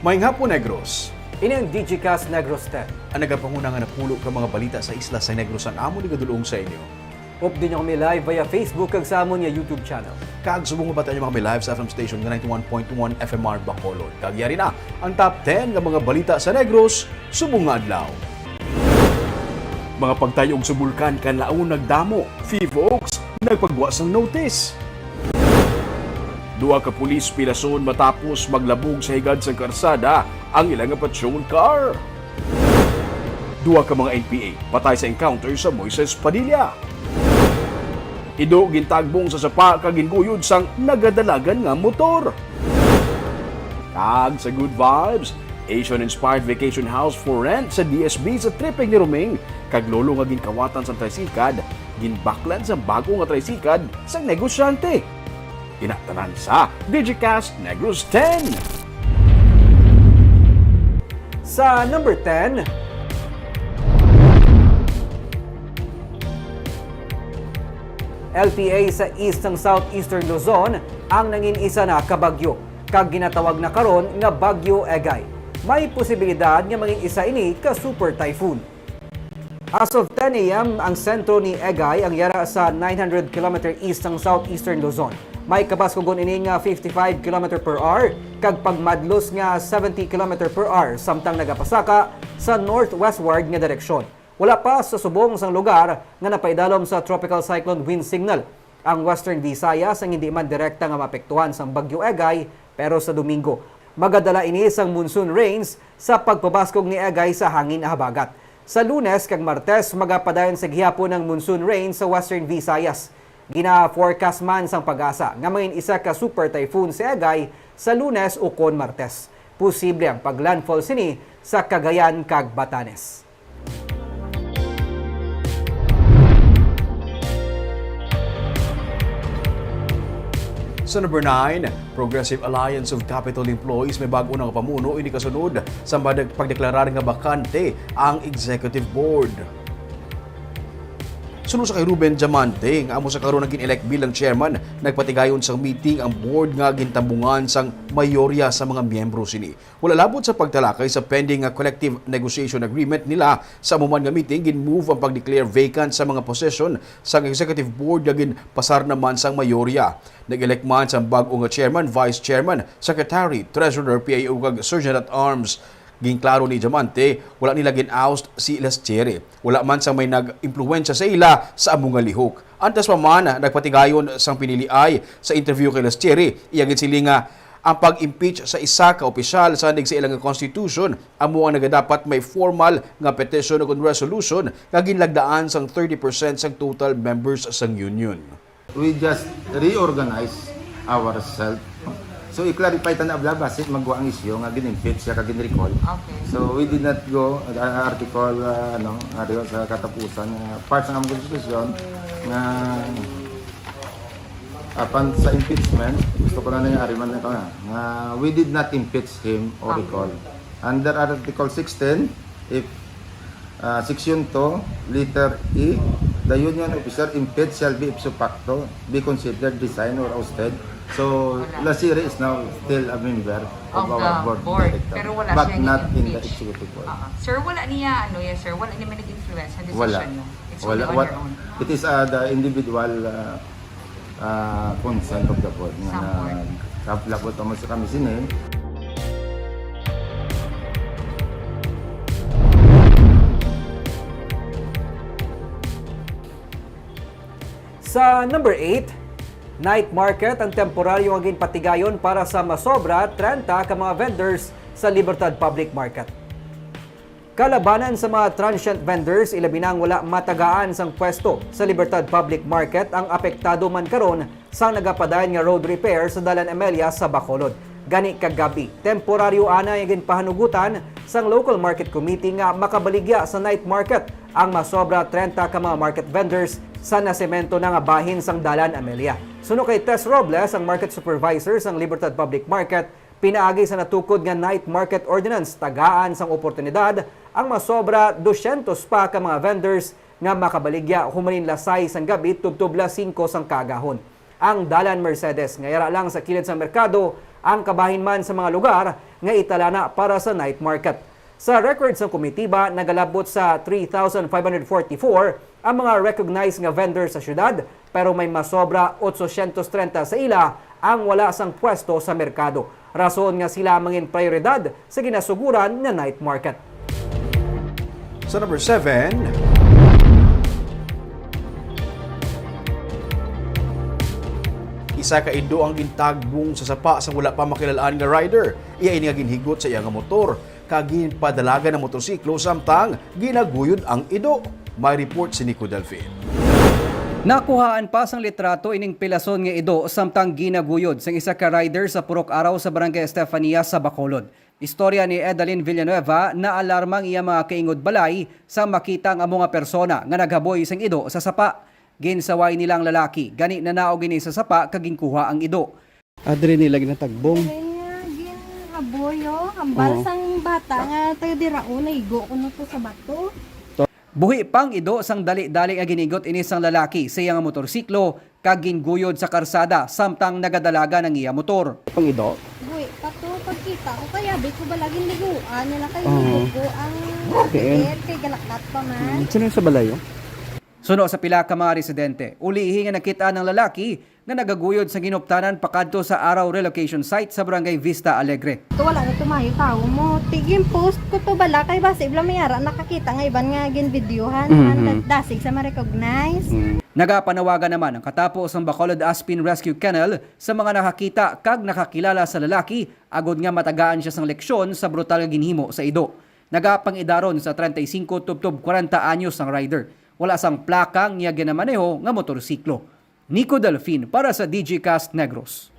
Maayong hapon, Negros. Ini ang DigiCast Negros 10. Ang nagapangunang napulo ka mga balita sa isla sa Negros ang amo ni gadulong sa inyo. Update nyo kami live via Facebook kag sa amon nga YouTube channel. Kag subong ba tayo mga kami live sa FM station nga 91.1 FMR Bacolod. Kag yari na ang top 10 nga mga balita sa Negros subong nga adlaw. Mga pagtayog sa bulkan kanlaon nagdamo. Oaks nagpagbuwas ng notice. Duha ka pulis pilason matapos maglabog sa higad sa karsada ang ilang patrol car. Duha ka mga NPA patay sa encounter sa Moises Padilla. Ido gintagbong sa sapa kag ginguyod sang nagadalagan nga motor. Kag sa good vibes, Asian-inspired vacation house for rent sa DSB sa tripig ni Romeng kag lolo nga ginkawatan sa tricycad, ginbaklan sa bago nga tricycad sang negosyante. Tinatanan sa DigiCast Negros 10. Sa number 10, LPA sa East ng Southeastern Luzon ang nangin-isa na kabagyo kag ginatawag na karon nga Bagyo Egay. May posibilidad nga maging isa ini ka super typhoon. As of 10 a.m., ang sentro ni Egay ang yara sa 900 km east ng Southeastern Luzon. May kabaskugon ini nga 55 km per hour kag pagmadlos nga 70 km per hour samtang nagapasaka sa northwestward nga direksyon. Wala pa sa subong sang lugar nga napaidalom sa tropical cyclone wind signal. Ang Western Visayas ang hindi man direkta nga mapektuhan sang Bagyo Egay pero sa Domingo magadala ini sang monsoon rains sa pagpabaskog ni Egay sa hangin habagat. Sa Lunes kag Martes magapadayon sa gihapon ng monsoon rain sa Western Visayas. Gina-forecast man sang Pag-asa nga maging isa ka super typhoon si Egay sa Lunes o kon Martes. Posible ang paglandfall sini sa Cagayan kag Batanes. Sa number 9, Progressive Alliance of Capital Employees may bago ng pamuno ini kasunod sa pagdeklarar nga bakante ang Executive Board. Sunod sa kay Ruben Diamante, nga amo sa karon naging elect bilang chairman, nagpatigayon sa meeting ang board nga gintambungan sang mayorya sa mga miyembro sini. Wala labot sa pagtalakay sa pending nga collective negotiation agreement nila sa amuman nga meeting, gin-move ang pag-declare vacant sa mga posisyon sa executive board nga ginpasar naman sang mayorya. Nag-elect man sa bago nga chairman, vice chairman, secretary, treasurer, PAO kag sergeant at arms. Ginklaro ni Diamante, wala nila gin-oust si Lestiere. Wala man sang may nag-impluwensya sa ila sa among nga lihok. Antas pa man, nagpatigayon sang piniliay sa interview kay Lestiere, iyagin sila nga ang pag-impeach sa isa ka opisyal sa sa ilang constitution amo ang nagadapat may formal nga petition o resolution nga ginlagdaan sang 30% sang total members sang union. We just reorganize ourselves. So i-clarify ta na abla basit magwa ang isyu nga gin-impeach siya kag gin-recall. Okay. So we did not go article sa katapusan parts ng among constitution nga apan sa impeachment gusto ko na nangyari man ito nga we did not impeach him or recall. Under Article 16, if Section 2, letter E, the union officer impeached shall be ipso facto be considered resigned or ousted. So, Lasiere is now still a member of our board director, pero wala but siya not in the impeach. executive board. Sir, wala niya, sir, wala niya may nag-influence sa decision Wala. niyo. It's only on What, your own. it is the individual consent of the board. Sa board. Kaplabot mo sa kami sinin. Sa number 8, night market ang temporaryo nga ginpatigayon para sa masobra 30 ka mga vendors sa Libertad Public Market. Kalabanan sa mga transient vendors, ilabi nang wala matagaan sang pwesto sa Libertad Public Market ang apektado man karon sa nagapadayon nga road repair sa Dalan Amelia sa Bacolod. Gani kagabi, temporaryo ana yung ginpahanugutan sang local market committee nga makabaligya sa night market ang masobra 30 ka mga market vendors sa nasemento na nga bahin sang Dalan Amelia. Suno kay Tess Robles, ang market supervisor sang Libertad Public Market, pinaagi sa natukod nga night market ordinance tagaan sang oportunidad ang masobra 200 pa ka mga vendors nga makabaligya humanin lasay sang gabi tubtub 5 sang kagahon. Ang Dalan Mercedes nga yara lang sa kilid sa merkado ang kabahin man sa mga lugar nga itala na para sa night market. Sa records ng komitiba, nagalabot sa 3,544 ang mga recognized nga vendors sa syudad, pero may masobra 830 sa ila ang wala sang pwesto sa merkado. Rason nga sila mangin prioridad sa ginasuguran nga night market. Sa number 7, isa ka indo ang gintagbong sa sapa sa wala pa makilalaan nga rider. Iya ini nga ginhigot sa iya nga motor. Kagin padalaga ng motorsiklo samtang ginaguyod ang ido. May report si Nico Delfin. Nakuhaan pa sang litrato ining pilason nga ido samtang ginaguyod sang isa ka rider sa purok araw sa barangay Estefania sa Bacolod. Istorya ni Edaline Villanueva na alarmang iya mga kaingod balay sa makita ang mga persona nga naghaboy sang ido sa sapa. Ginsaway nilang lalaki, gani na naog gini sa sapa kagingkuha ang ido. Adre nila ginatagbong. Aboyo, hambal sang bata nga tayo diraon igo kuno to sa bato. Buhi pang ido sang dali-dali nga ginigot ini sang lalaki sa iyang motorsiklo kag ginguyod sa karsada samtang nagadalaga ng iya motor. Pang ido. Buhi, pato pagkita ko kaya di ko balagin liguan nila kayo ligo ang Okay. kay galaklat pa man. Sino sa balayo? Suno sa pila ka mga residente, ulihi nga nakita ng lalaki na nagaguyod sa ginuptanan pakadto sa Araw Relocation Site sa Barangay Vista Alegre. To wala na tumayo tao mo. Tigim post ko to bala kay basi bla mayara nakakita nga iban nga gin videohan dasig sa ma-recognize. Nagapanawagan naman ang katapos ang Bacolod Aspin Rescue Kennel sa mga nakakita kag nakakilala sa lalaki agod nga matagaan siya sang leksyon sa brutal nga ginhimo sa ido. Nagapangidaron sa 35 tubtob 40 anyos ang rider. Wala sang plakang niya ginamaneho nga motorsiklo. Nico Delfin para sa DGCast Negros.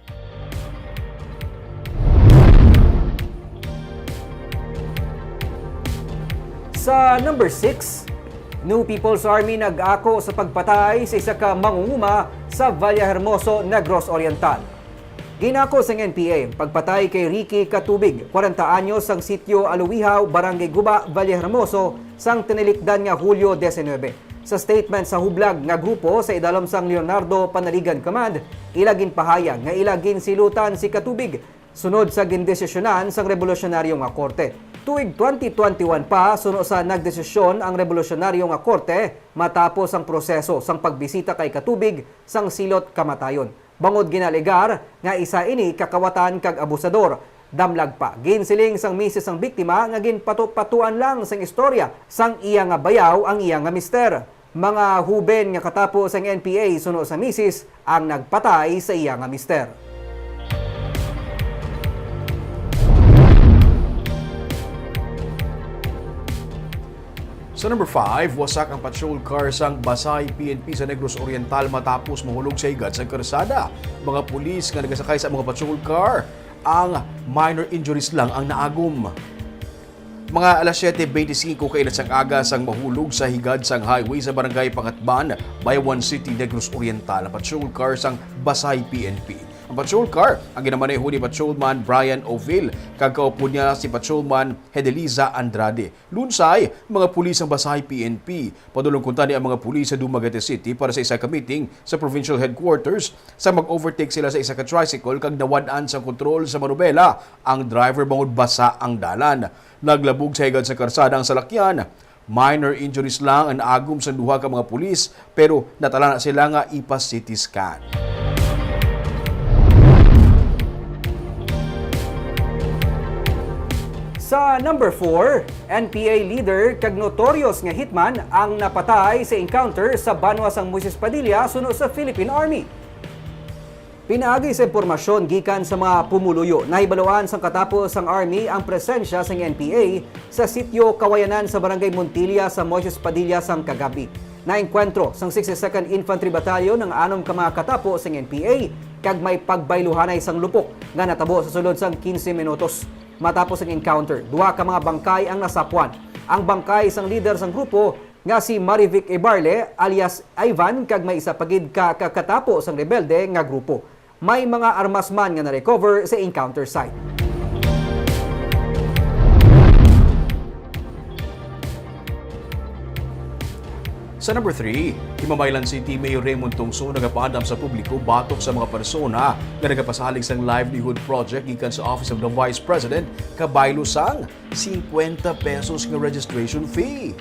Sa number 6, New People's Army nag-ako sa pagpatay sa isa ka mangunguma sa Vallahermoso, Negros Oriental. Ginako sa NPA ang pagpatay kay Ricky Katubig, 40 anyos sang sitio Aluwihaw, Barangay Guba, Vallahermoso, sang tinilikdan nga Hulyo 19. Sa statement sa hublag nga grupo sa idalom sang Leonardo Panaligan Command, ilagin pahayag nga ilagin silutan si Katubig sunod sa gindesisyonan sang Revolusyonaryo nga Korte. Tuig 2021 pa, suno sa nagdesisyon ang Revolusyonaryo nga Korte matapos ang proseso sang pagbisita kay Katubig sang silot kamatayon. Bangod ginaligar nga isa ini kakawatan kag abusador. Damlag pa, ginsiling sang misis sang biktima nga ginpatupatuan lang sang istorya sang iya nga bayaw ang iya nga mister. Mga huben nga katapos ang NPA suno sa misis ang nagpatay sa iya nga mister. Sa number 5, wasak ang patrol car sang Basay PNP sa Negros Oriental matapos mahulog sa higat sa karsada. Mga pulis nga nagasakay sa mga patrol car, ang minor injuries lang ang naagom. Mga alas 7:25 kailan sang aga sang mahulog sa higad sang highway sa barangay Pangatban, Bayawan City, Negros Oriental ang patrol car sang Basay PNP. Ang patrol car ang ginamaneho ni Patrolman Brian Oville, kagkaupo niya si Patrolman Hedeliza Andrade. Lunsay, mga pulis ng Basay PNP. Padulong kunta ni ang mga pulis sa Dumaguete City para sa isa ka meeting sa provincial headquarters sa mag-overtake sila sa isa ka tricycle kag nawadaan sa kontrol sa Manubela. Ang driver bangod basa ang dalan. Naglabog sa higad sa karsada ang salakyan. Minor injuries lang ang naagom sa duha ka mga pulis pero natala na sila nga ipa-CT scan. Sa number 4, NPA leader kag notorious nga hitman ang napatay sa encounter sa banwa sang Moises Padilla suno sa Philippine Army. Pinaagi sa impormasyon gikan sa mga pumuluyo, nahibaluan sang katapos sang Army ang presensya sang NPA sa sitio Kawayanan sa Barangay Montilla sa Moises Padilla sang kagabi. Naengkwentro sang 62nd Infantry Battalion ng 6 ka mga katapos sang NPA kag may pagbayluhanay sang lupok nga natabo sa sulod sang 15 minutos. Matapos ang encounter, duha ka mga bangkay ang nasapuan. Ang bangkay sang leader sang grupo nga si Marivic Ibarle alias Ivan kag may isa pagid ka kakatapo sang rebelde nga grupo. May mga armas man nga na-recover sa encounter site. Sa number 3, Himamaylan City Mayor Raymond Tongso nagapaandam sa publiko batok sa mga persona nga nagapasalig sang livelihood project gikan sa Office of the Vice President kabaylo sang 50 pesos nga registration fee.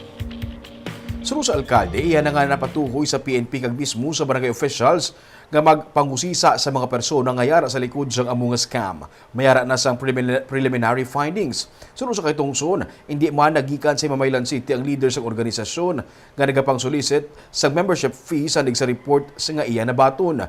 Suro sa alkalde, iyan na nga napatuhoy sa PNP kag mismo sa barangay officials nga magpangusisa sa mga persona nga yara sa likod sang among scam. Mayara na sang preliminary findings. Suro sa kay Tongson, hindi man nagikan sa Himamaylan City ang leader sa organisasyon nga nagapang-solicit sa membership fee sa sa report sa nga iya nabaton.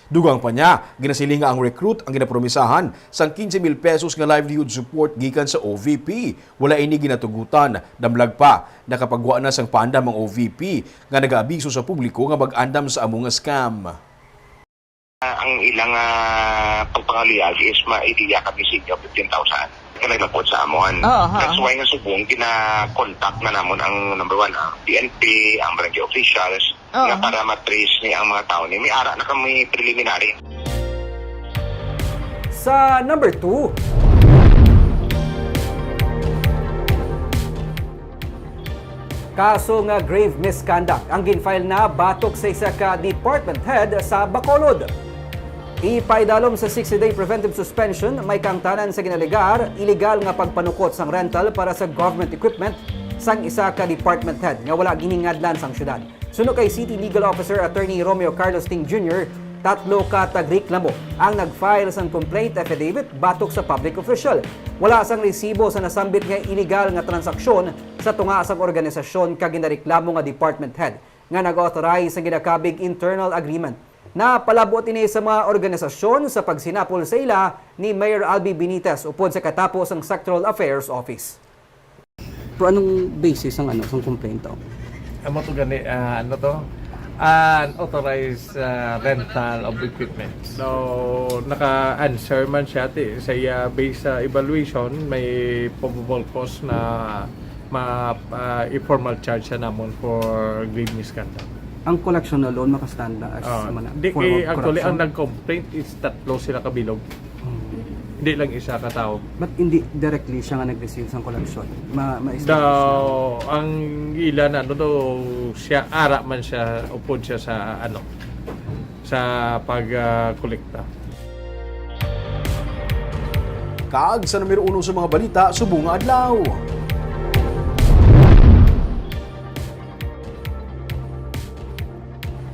Dugang pa niya, ginasilinga ang recruit ang ginapromisahan sang 15,000 pesos nga livelihood support gikan sa OVP. Wala ini ginatugutan, damlag pa, nakapagwa na sang paandam ang OVP nga nag-aabiso sa publiko nga mag-andam sa among scam. Ang ilang pagpangaliyag is maidiya kami sa inyo 15,000. Kanagpod sa amon. That's why nga subong kina-contact na namon ang number 1, ang PNP, ang barangay officials, nga para matrace ni ang mga tao ni. May ara na kami preliminary. Sa number 2, kaso nga grave misconduct ang ginfile na batok sa isa ka department head sa Bacolod. Ipaidalom sa 60-day preventive suspension, may kangtanan sa ginalegar, illegal nga pagpanukot sang rental para sa government equipment sang isa ka department head nga wala giningadlan sang syudad. Suno kay City Legal Officer Attorney Romeo Carlos Ting Jr., 3 ka tagreklamo ang nag-file sang complaint affidavit batok sa public official. Wala sang resibo sa nasambit nga illegal nga transaksyon sa tunga sang organisasyon kag ginareklamo nga department head nga nag-authorize sa ginakabig internal agreement. Napalabot ini sa mga organisasyon sa pagsinapol sa ila ni Mayor Albi Benitez upod sa katapos ang Sectoral Affairs Office. Pero anong basis ang sang complaint to? Amo to gani unauthorized rental of equipment. So naka-answer man siya sa based sa evaluation may probable cause na informal charge siya namon for grave misconduct. Ang collection na loan makastanda as Di kay actually ang nag-complaint is 3 sila kabilog. Hindi lang isa ka tao. But hindi directly siya nga nag-receive sa collection. Daw ang ilan siya ara man siya upod siya sa sa pag-kolekta. Kaag sa numero 1 sa mga balita, subong nga adlaw.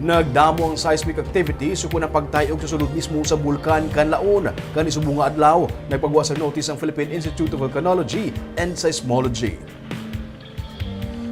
Nagdamo ang seismic activity sukuna pagtayog sa sulod mismo sa bulkan Kanlaon. Kani subong nga adlaw, nagpagawa sa notice ang Philippine Institute of Volcanology and Seismology.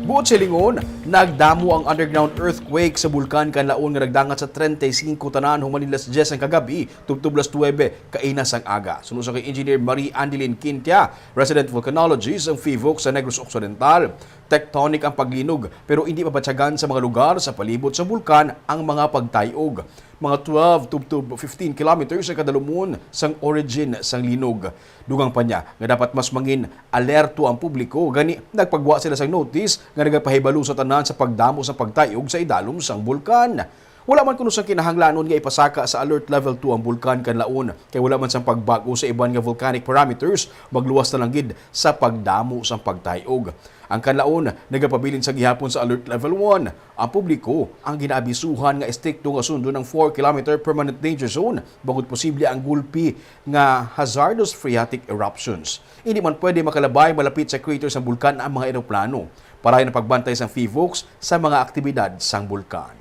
Buot sa lingon, nagdamo ang underground earthquake sa bulkan Kanlaon nga nagdangat sa 35 tanan human las 10 ang kagabi, tubtublas 9 kainas ang aga. Sunod sa kay Engineer Marie Andeline Quintia, resident volcanologist ang FIVOC sa Negros Occidental. Tectonic ang paglinog pero hindi mabatyagan sa mga lugar sa palibot sa bulkan ang mga pagtayog. Mga 12 to 15 kilometers sa kadalumon sang origin sang linog. Dugang pa niya nga dapat mas mangin alerto ang publiko gani nagpagwa sila sang notice nga nagapahibalo sa tanan sa pagdamo sa pagtayog sa idalom sang bulkan. Wala man kuno sa kinahanglanon nga ipasaka sa alert level 2 ang bulkan Kanlaon kay wala man sang pagbago sa iban nga volcanic parameters magluwas na lang gid sa pagdamo sa pagtayog. Ang Kanlaon nagapabilin sa gihapon sa alert level 1. Ang publiko ang ginaabisuhan nga estrikto nga sundo ng 4 km permanent danger zone bangod posible ang gulpi nga hazardous phreatic eruptions. Hindi man pwede makalabay malapit sa crater sa bulkan ang mga eroplano. Para na pagbantay sa FIVOC sa mga aktibidad sang bulkan.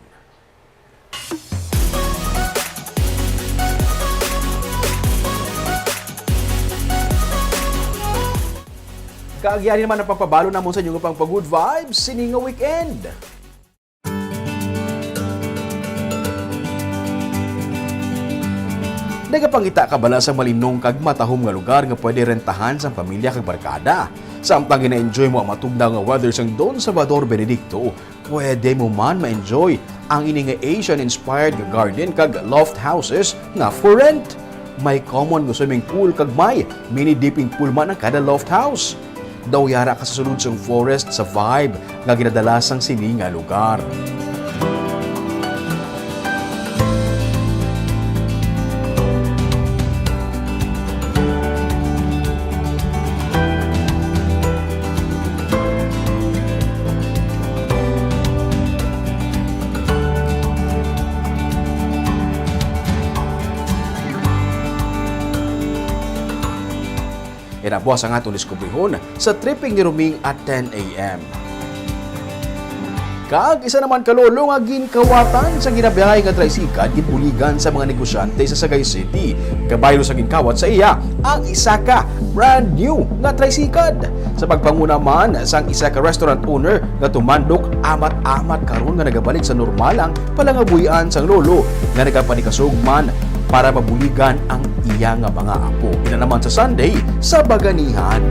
Kaagyanin naman ang papabalo namon sa inyo pang pag-good vibes, sininga weekend. Nagapangita ka bala sa malinong kag matahom nga lugar nga pwede rentahan sa pamilya kag barkada. Samtang gina-enjoy mo ang matugnaw nga weather sang Don Salvador Benedicto, pwede mo man ma-enjoy ang ini nga Asian-inspired garden kag loft houses nga for rent. May common nga swimming pool kag may mini dipping pool man ang kada loft house. Daw yara ka sa sulod sang forest sa vibe nga ginadala sang sini nga lugar. Kinabuas ang atong diskubrihon sa tripping ni Ruming at 10 a.m. Kag isa naman kalolo nga ginkawatan sa ginabiyahe nga tricycle gibuligan sa mga negosyante sa Sagay City. Kabaylo sa ginkawat sa iya ang isa ka brand new nga tricycle. Sa pagpanguna man sang isa ka restaurant owner nga tumandok amat-amat karon nga nagabalik sa normalang palangabuyan sang lolo nga nagapanikasog man para mabuligan ang iya nga mga apo. Ina naman sa Sunday sa Baganihan.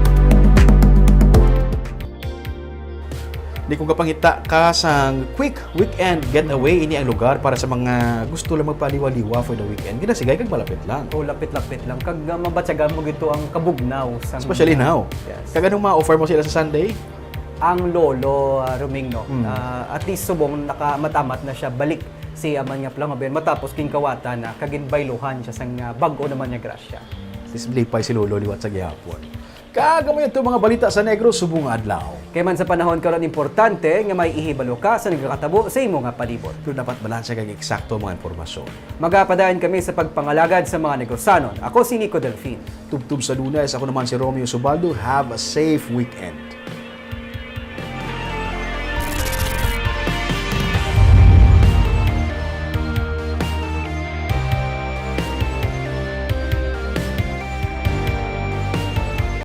Di ko kapangita ka sang quick weekend getaway ini ang lugar para sa mga gusto lang magpaliwa-liwa for the weekend. Ginasigay kag malapit lang. O lapit-lapit lang. Kag mabatsagan mo gito ang kabugnaw. Sang, Especially now. Yes. Kag anong ma-offer mo sila sa Sunday? Ang lolo Ruming, no? At least subong nakamatamat na siya balik si aman nga plangaben matapos kinkawatan na kaginbayluhan siya sang bag-o naman niya grasya. Sislipay si Lolo liwat sa gihapon. Kaga mo ito mga balita sa Negros subong adlaw. Kaya man sa panahon karon importante nga may ihibalo ka sa nagkakatabo sa imo nga palibot. Pero dapat balansa kag eksakto mga informasyon. Magapadayon kami sa pagpangalagad sa mga negosanon. Ako si Nico Delfin. Tubtub sa Lunes, ako naman si Romeo Subaldo. Have a safe weekend.